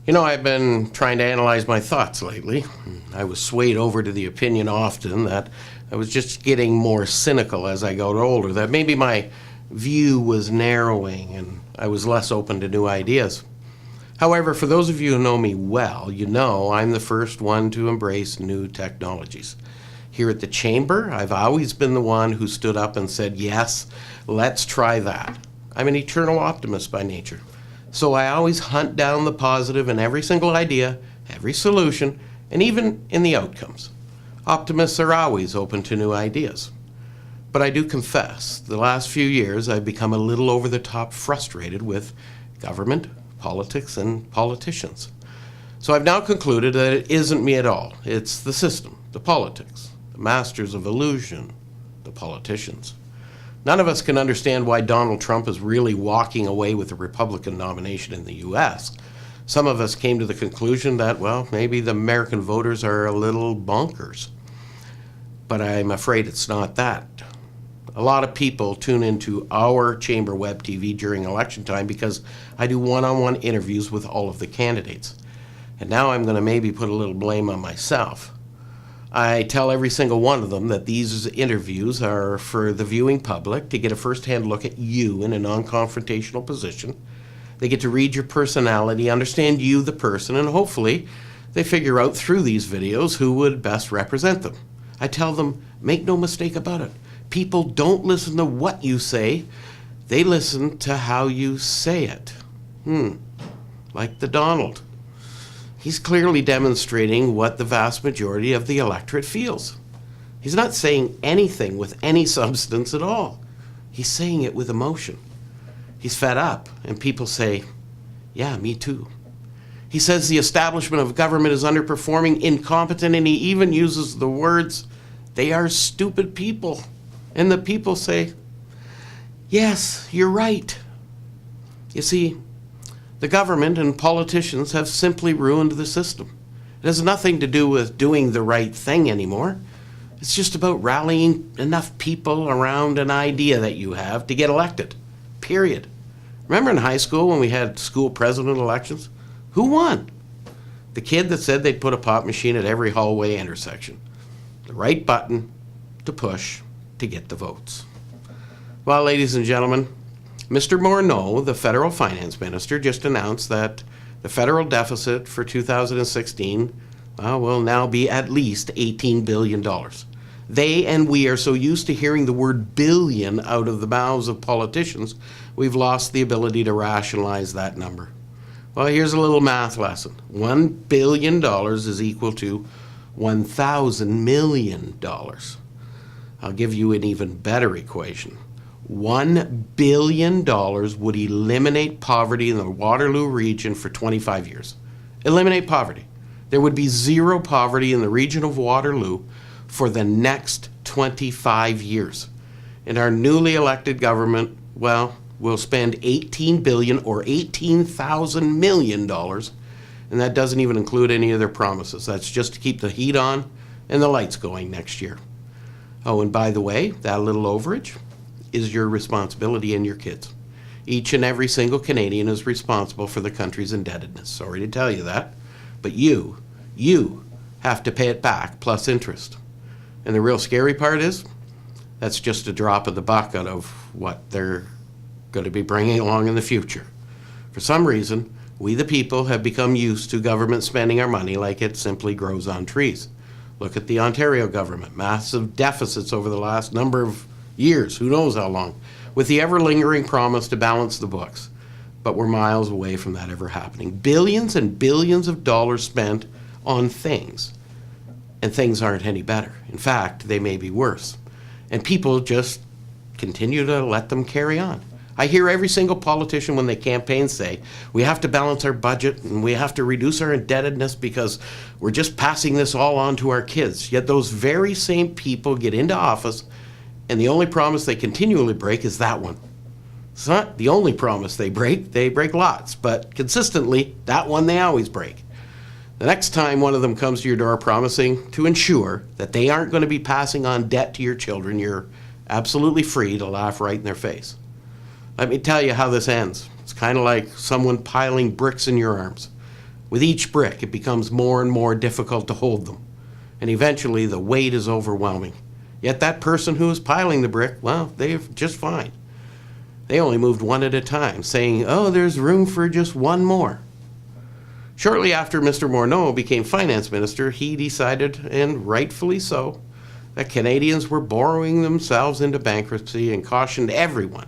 You know, I've been trying to analyze my thoughts lately. I was swayed over to the opinion often that I was just getting more cynical as I got older, that maybe my view was narrowing and I was less open to new ideas. However, for those of you who know me well, you know I'm the first one to embrace new technologies. Here at the Chamber, I've always been the one who stood up and said, yes, let's try that. I'm an eternal optimist by nature. So I always hunt down the positive in every single idea, every solution, and even in the outcomes. Optimists are always open to new ideas. But I do confess, the last few years I've become a little over the top frustrated with government, politics, and politicians. So I've now concluded that it isn't me at all. It's the system, the politics, the masters of illusion, the politicians. None of us can understand why Donald Trump is really walking away with the Republican nomination in the U.S. Some of us came to the conclusion that, well, maybe the American voters are a little bonkers. But I'm afraid it's not that. A lot of people tune into our Chamber Web TV during election time because I do one-on-one interviews with all of the candidates. And now I'm going to maybe put a little blame on myself. I tell every single one of them that these interviews are for the viewing public to get a first-hand look at you in a non-confrontational position. They get to read your personality, understand you, the person, and hopefully they figure out through these videos who would best represent them. I tell them, make no mistake about it. People don't listen to what you say, they listen to how you say it. Like the Donald. He's clearly demonstrating what the vast majority of the electorate feels. He's not saying anything with any substance at all. He's saying it with emotion. He's fed up, and people say, yeah, me too. He says the establishment of government is underperforming, incompetent, and he even uses the words, they are stupid people. And the people say, yes, you're right. You see, the government and politicians have simply ruined the system. It has nothing to do with doing the right thing anymore. It's just about rallying enough people around an idea that you have to get elected, period. Remember in high school when we had school president elections? Who won? The kid that said they'd put a pop machine at every hallway intersection. The right button to push to get the votes. Well, ladies and gentlemen, Mr. Morneau, the federal finance minister, just announced that the federal deficit for 2016 will now be at least $18 billion. They and we are so used to hearing the word billion out of the mouths of politicians, we've lost the ability to rationalize that number. Well, here's a little math lesson. $1 billion is equal to $1,000 million. I'll give you an even better equation. $1 billion would eliminate poverty in the Waterloo region for 25 years. Eliminate poverty. There would be zero poverty in the region of Waterloo for the next 25 years. And our newly elected government, well, will spend $18 billion or $18,000 million, and that doesn't even include any of their promises. That's just to keep the heat on and the lights going next year. Oh, and by the way, that little overage is your responsibility and your kids. Each and every single Canadian is responsible for the country's indebtedness. Sorry to tell you that, but you have to pay it back plus interest. And the real scary part is, that's just a drop in the bucket of what they're going to be bringing along in the future. For some reason, we the people have become used to government spending our money like it simply grows on trees. Look at the Ontario government, massive deficits over the last number of years, who knows how long, with the ever-lingering promise to balance the books. But we're miles away from that ever happening. Billions and billions of dollars spent on things, and things aren't any better. In fact, they may be worse. And people just continue to let them carry on. I hear every single politician when they campaign say, we have to balance our budget and we have to reduce our indebtedness because we're just passing this all on to our kids. Yet those very same people get into office and the only promise they continually break is that one. It's not the only promise they break lots, but consistently, that one they always break. The next time one of them comes to your door promising to ensure that they aren't going to be passing on debt to your children, you're absolutely free to laugh right in their face. Let me tell you how this ends. It's kind of like someone piling bricks in your arms. With each brick, it becomes more and more difficult to hold them, and eventually the weight is overwhelming. Yet that person who is piling the brick, well, they're just fine. They only moved one at a time, saying, "Oh, there's room for just one more." Shortly after Mr. Morneau became finance minister, he decided, and rightfully so, that Canadians were borrowing themselves into bankruptcy and cautioned everyone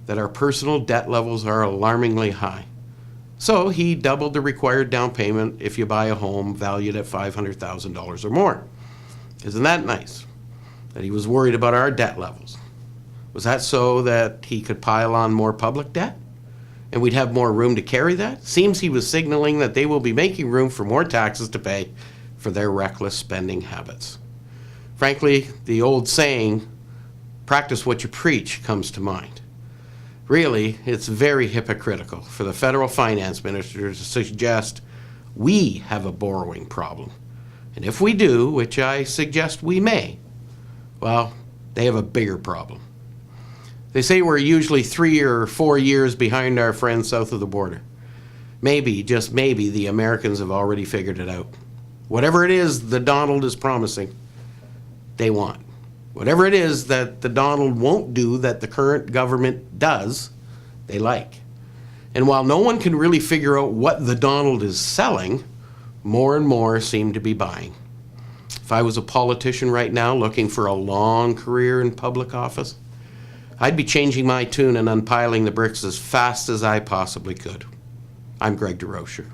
that our personal debt levels are alarmingly high. So he doubled the required down payment if you buy a home valued at $500,000 or more. Isn't that nice? That he was worried about our debt levels. Was that so that he could pile on more public debt? And we'd have more room to carry that? Seems he was signaling that they will be making room for more taxes to pay for their reckless spending habits. Frankly, the old saying, "Practice what you preach," comes to mind. Really, it's very hypocritical for the federal finance minister to suggest we have a borrowing problem. And if we do, which I suggest we may, well, they have a bigger problem. They say we're usually 3 or 4 years behind our friends south of the border. Maybe, just maybe, the Americans have already figured it out. Whatever it is the Donald is promising, they want. Whatever it is that the Donald won't do that the current government does, they like. And while no one can really figure out what the Donald is selling, more and more seem to be buying. If I was a politician right now looking for a long career in public office, I'd be changing my tune and unpiling the bricks as fast as I possibly could. I'm Greg DeRocher.